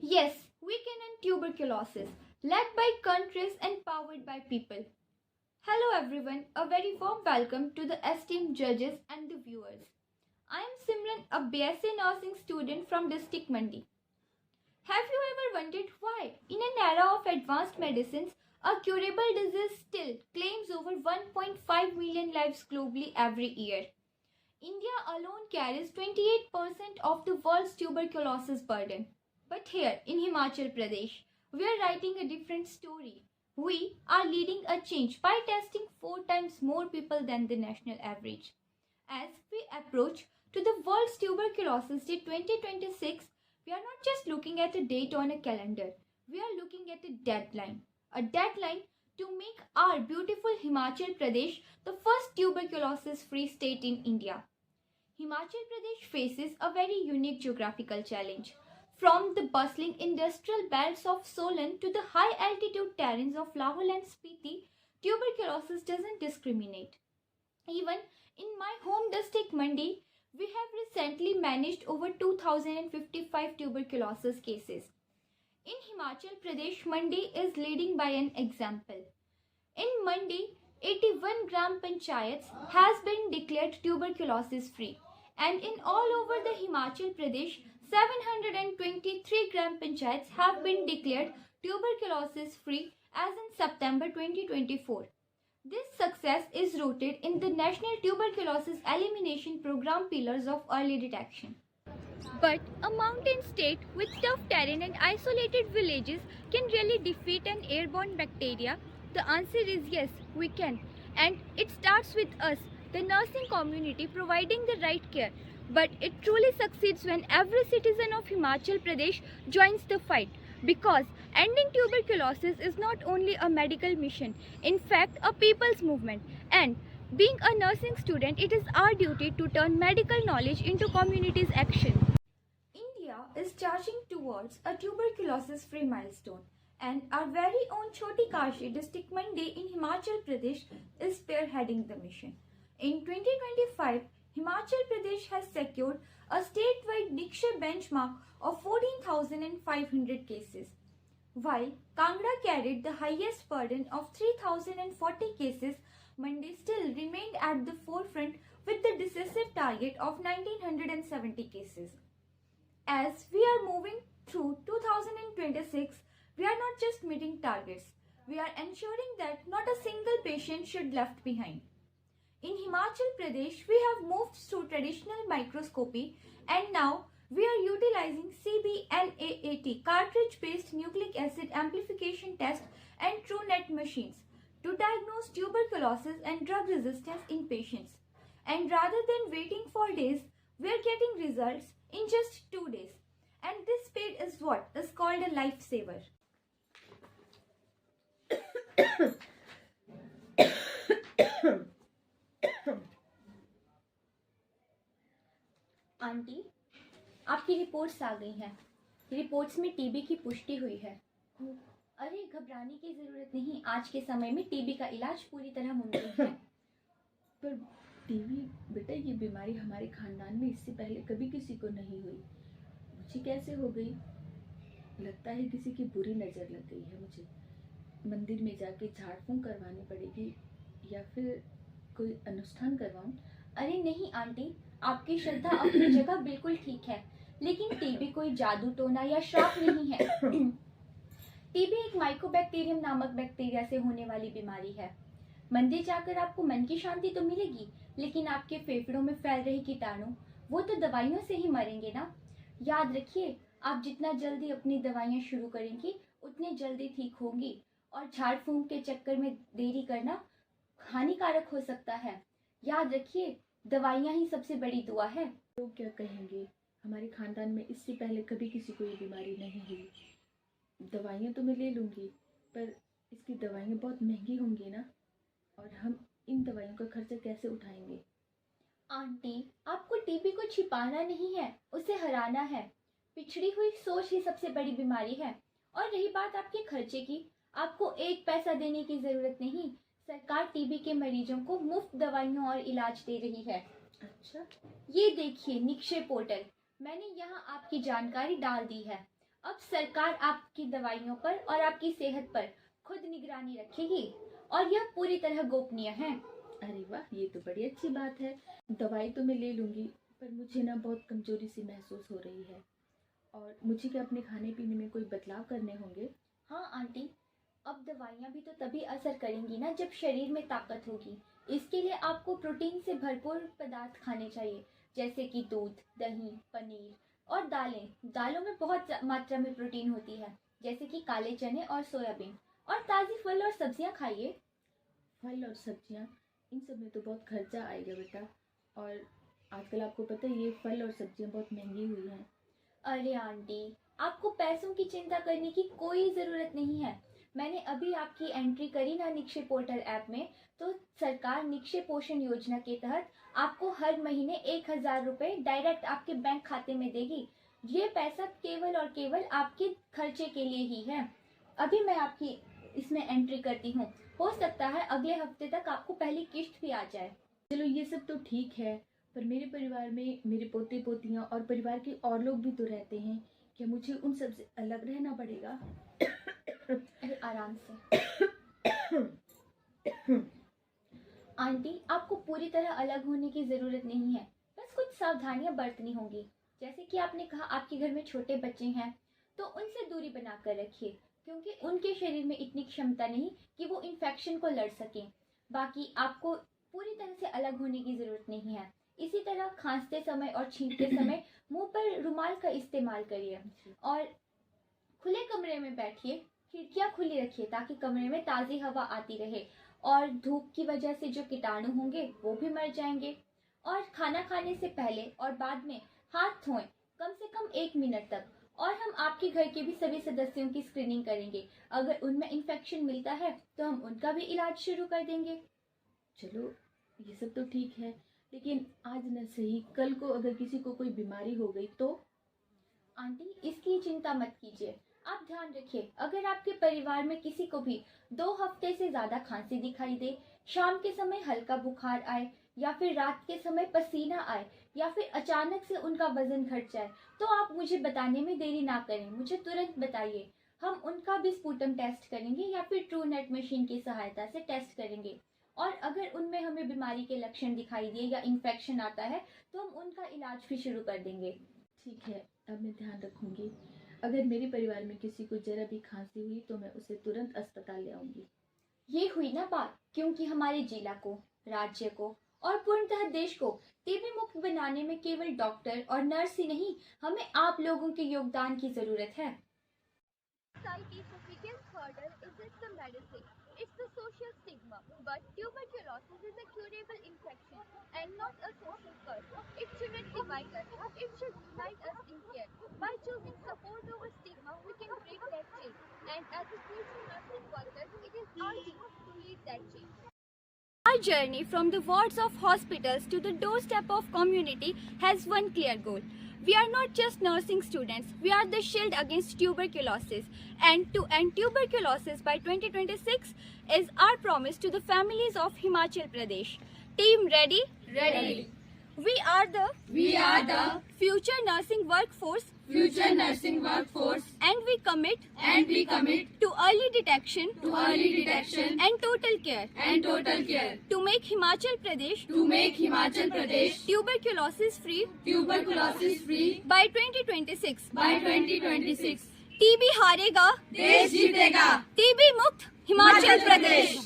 Yes, we can end tuberculosis, led by countries and powered by people. Hello everyone, a very warm welcome to the esteemed judges and the viewers. I am Simran, a BSc nursing student from District Mandi. Have you ever wondered why, in an era of advanced medicines, a curable disease still claims over 1.5 million lives globally every year? India alone carries 28% of the world's tuberculosis burden. But here in Himachal Pradesh, we are writing a different story. We are leading a change by testing 4 times more people than the national average. As we approach to the World's Tuberculosis Day 2026, we are not just looking at a date on a calendar, we are looking at a deadline to make our beautiful Himachal Pradesh the first tuberculosis free state in India. Himachal Pradesh faces a very unique geographical challenge. From the bustling industrial belts of Solan to the high altitude terrains of Lahore and Spiti, tuberculosis doesn't discriminate. Even in my home district Mandi, we have recently managed over 2055 tuberculosis cases. In Himachal Pradesh, Mandi is leading by an example. In Mandi, 81 gram panchayats has been declared tuberculosis free, and in all over the Himachal Pradesh, 723 gram panchayats have been declared tuberculosis free as in September 2024. This success is rooted in the National Tuberculosis Elimination Program pillars of early detection. But a mountain state with tough terrain and isolated villages can really defeat an airborne bacteria? The answer is yes, we can. And it starts with us, the nursing community, providing the right care. But it truly succeeds when every citizen of Himachal Pradesh joins the fight. Because ending tuberculosis is not only a medical mission, in fact, a people's movement. And being a nursing student, it is our duty to turn medical knowledge into community's action. India is charging towards a tuberculosis free milestone, and our very own Choti Kashi district Mandi in Himachal Pradesh is spearheading the mission. In 2025, Himachal Pradesh has secured a statewide Nikshay benchmark of 14,500 cases. While Kangra carried the highest burden of 3,040 cases, Mandi still remained at the forefront with the decisive target of 1,970 cases. As we are moving through 2026, we are not just meeting targets, we are ensuring that not a single patient should be left behind. In Himachal Pradesh, we have moved through traditional microscopy and now we are utilizing CBNAAT cartridge-based nucleic acid amplification test and TrueNet machines to diagnose tuberculosis and drug resistance in patients. And rather than waiting for days, we are getting results in just 2 days. And this speed is what is called a lifesaver. Aunty, आपकी reports आ गई हैं। Reports में TB की पुष्टि हुई है। अरे घबराने की जरूरत नहीं, आज के समय में टीबी का इलाज पूरी तरह मुमकिन है। पर टीबी बेटा, ये बीमारी हमारे खानदान में इससे पहले कभी किसी को नहीं हुई। मुझे कैसे हो गई? लगता है किसी की बुरी नज़र लग गई है मुझे। मंदिर में जाके झाड़ फूंक करवानी पड़ेगी या फिर कोई अनुष्ठान करवाऊं? अरे नहीं आंटी, आपकी श्रद्धा अपनी जगह बिल्कुल ठीक है, लेकिन टीबी कोई जादू टोना या श्राप नहीं है। टीबी एक माइकोबैक्टीरियम नामक बैक्टीरिया से होने वाली बीमारी है। मंदिर जाकर आपको मन की शांति तो मिलेगी, लेकिन आपके फेफड़ों में फैल रहे कीटाणु वो तो दवाइयों से ही मरेंगे ना। याद रखिए, आप जितना जल्दी अपनी दवाइयाँ शुरू करेंगी उतनी जल्दी ठीक होंगी, और झाड़ फूंक के चक्कर में देरी करना हानिकारक हो सकता है। याद रखिए, दवाइयाँ ही सबसे बड़ी दुआ है। लोग क्या कहेंगे? हमारे खानदान में इससे पहले कभी किसी को ये बीमारी नहीं हुई। दवाइयाँ तो मैं ले लूँगी, पर इसकी दवाइयाँ बहुत महंगी होंगी ना, और हम इन दवाइयों का खर्चा कैसे उठाएंगे? आंटी, आपको टीबी को छिपाना नहीं है, उसे हराना है। पिछड़ी हुई सोच ही सबसे बड़ी बीमारी है। और रही बात आपके खर्चे की, आपको एक पैसा देने की जरूरत नहीं। सरकार टीबी के मरीजों को मुफ्त दवाइयों और इलाज दे रही है। अच्छा, ये देखिए निक्षय पोर्टल, मैंने यहाँ आपकी जानकारी डाल दी है। अब सरकार आपकी दवाइयों पर और आपकी सेहत पर खुद निगरानी रखेगी और यह पूरी तरह गोपनीय है। अरे वाह, ये तो बड़ी अच्छी बात है। दवाई तो मैं ले लूँगी, पर मुझे ना बहुत कमज़ोरी सी महसूस हो रही है। और मुझे क्या अपने खाने पीने में कोई बदलाव करने होंगे? हाँ आंटी, अब दवाइयाँ भी तो तभी असर करेंगी ना जब शरीर में ताकत होगी। इसके लिए आपको प्रोटीन से भरपूर पदार्थ खाने चाहिए, जैसे कि दूध, दही, पनीर और दालें। दालों में बहुत मात्रा में प्रोटीन होती है, जैसे कि काले चने और सोयाबीन। और ताज़ी फल और सब्जियां खाइए। फल और सब्जियाँ, इन सब में तो बहुत खर्चा आएगा बेटा। और आजकल आपको पता है ये फल और सब्जियाँ बहुत महंगी हुई हैं। अरे आंटी, आपको पैसों की चिंता करने की कोई ज़रूरत नहीं है। मैंने अभी आपकी एंट्री करी ना निक्षय पोर्टल ऐप में, तो सरकार निक्षय पोषण योजना के तहत आपको हर महीने 1,000 रुपये डायरेक्ट आपके बैंक खाते में देगी। ये पैसा केवल और केवल आपके खर्चे के लिए ही है। अभी मैं आपकी इसमें एंट्री करती हूँ। हो सकता है अगले हफ्ते तक आपको पहली किश्त भी आ जाए। चलो ये सब तो ठीक है, पर मेरे परिवार में मेरे पोते पोतियाँ और परिवार के और लोग भी तो रहते हैं। क्या मुझे उन सब से अलग रहना पड़ेगा? अरे आराम से। आंटी, आपको पूरी तरह अलग होने की ज़रूरत नहीं है, बस कुछ सावधानियां बरतनी होंगी। जैसे कि आपने कहा आपके घर में छोटे बच्चे हैं, तो उनसे दूरी बनाकर रखिए, क्योंकि उनके शरीर में इतनी क्षमता नहीं कि वो इन्फेक्शन को लड़ सकें। बाकी आपको पूरी तरह से अलग होने की ज़रूरत नहीं है। इसी तरह खांसते समय और छींकते समय मुंह पर रुमाल का इस्तेमाल करिए और खुले कमरे में बैठिए। खिड़कियां खुली रखिए ताकि कमरे में ताज़ी हवा आती रहे और धूप की वजह से जो कीटाणु होंगे वो भी मर जाएंगे। और खाना खाने से पहले और बाद में हाथ धोएं कम से कम 1 मिनट तक। और हम आपके घर के भी सभी सदस्यों की स्क्रीनिंग करेंगे। अगर उनमें इन्फेक्शन मिलता है तो हम उनका भी इलाज शुरू कर देंगे। चलो ये सब तो ठीक है, लेकिन आज न सही कल को अगर किसी को कोई बीमारी हो गई तो? आंटी, इसकी चिंता मत कीजिए। आप ध्यान रखिए, अगर आपके परिवार में किसी को भी 2 हफ्ते से ज़्यादा खांसी दिखाई दे, शाम के समय हल्का बुखार आए, या फिर रात के समय पसीना आए, या फिर अचानक से उनका वजन घट जाए, तो आप मुझे बताने में देरी ना करें, मुझे तुरंत बताइए। हम उनका भी स्पूटम टेस्ट करेंगे या फिर ट्रू नेट मशीन की सहायता से टेस्ट करेंगे। और अगर उनमें हमें बीमारी के लक्षण दिखाई दिए या इन्फेक्शन आता है तो हम उनका इलाज भी शुरू कर देंगे। ठीक है, अब मैं ध्यान रखूंगी। अगर मेरे परिवार में किसी को जरा भी खांसी हुई तो मैं उसे तुरंत अस्पताल ले आऊंगी। ये हुई ना बात, क्योंकि हमारे जिला को, राज्य को और पूर्णतः देश को टीबी मुक्त बनाने में केवल डॉक्टर और नर्स ही नहीं, हमें आप लोगों के योगदान की जरूरत है। Society's biggest hurdle isn't the medicine, it's the social stigma. But tuberculosis is a curable infection and not a social curse. It shouldn't divide us, it should unite us in care. By choosing support over stigma, we can break that chain. And as a future nursing workers, it is our duty to lead that change. Our journey from the wards of hospitals to the doorstep of community has one clear goal. We are not just nursing students, we are the shield against tuberculosis. And to end tuberculosis by 2026 is our promise to the families of Himachal Pradesh. Team ready? Ready. We are the future nursing workforce, and we commit to early detection and total care to make Himachal Pradesh tuberculosis free by 2026. TB हारेगा, देश जीतेगा। TB मुक्त हिमाचल प्रदेश।